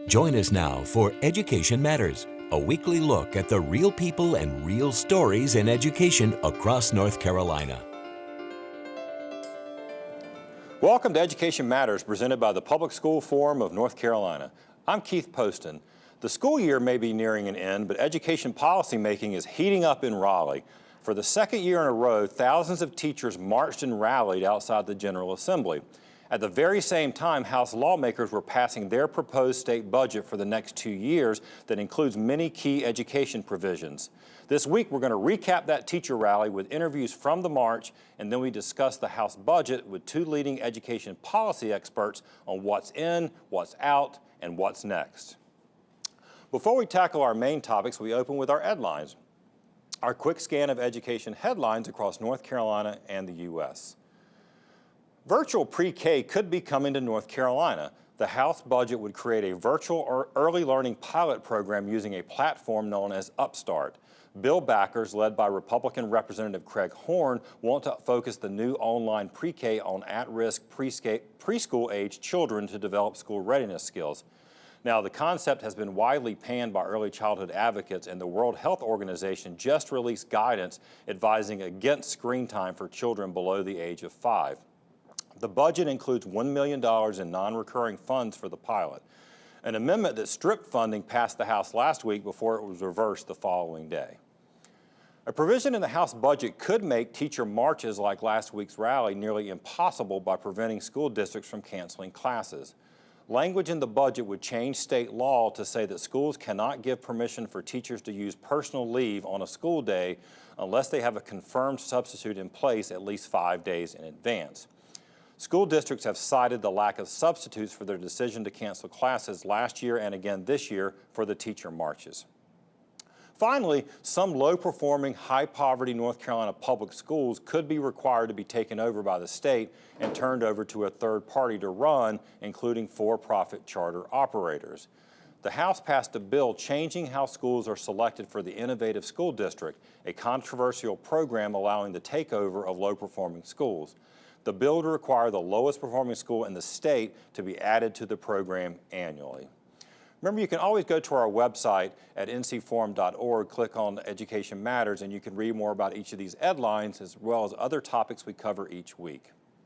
Join us now for Education Matters, a weekly look at the real people and real stories in education across North Carolina. Welcome to Education Matters, presented by the Public School Forum of North Carolina. I'm Keith Poston. The school year may be nearing an end, but education policy making is heating up in Raleigh. For the second year in a row, thousands of teachers marched and rallied outside the General Assembly. At the very same time, House lawmakers were passing their proposed state budget for the next 2 years that includes many key education provisions. This week, we're going to recap that teacher rally with interviews from the march, and then we discuss the House budget with two leading education policy experts on what's in, what's out, and what's next. Before we tackle our main topics, we open with our EdLines, our quick scan of education headlines across North Carolina and the U.S. Virtual pre-K could be coming to North Carolina. The House budget would create a virtual or early learning pilot program using a platform known as Upstart. Bill backers, led by Republican Representative Craig Horn, want to focus the new online pre-K on at-risk preschool-age children to develop school readiness skills. Now, the concept has been widely panned by early childhood advocates, and the World Health Organization just released guidance advising against screen time for children below the age of 5. The budget includes $1 million in non-recurring funds for the pilot. An amendment that stripped funding passed the House last week before it was reversed the following day. A provision in the House budget could make teacher marches like last week's rally nearly impossible by preventing school districts from canceling classes. Language in the budget would change state law to say that schools cannot give permission for teachers to use personal leave on a school day unless they have a confirmed substitute in place at least 5 days in advance. School districts have cited the lack of substitutes for their decision to cancel classes last year and again this year for the teacher marches. Finally, some low-performing, high-poverty North Carolina public schools could be required to be taken over by the state and turned over to a third party to run, including for-profit charter operators. The House passed a bill changing how schools are selected for the Innovative School District, a controversial program allowing the takeover of low-performing schools. The bill would require the lowest performing school in the state to be added to the program annually. Remember, you can always go to our website at ncforum.org, click on Education Matters, and you can read more about each of these EdLines as well as other topics we cover each week.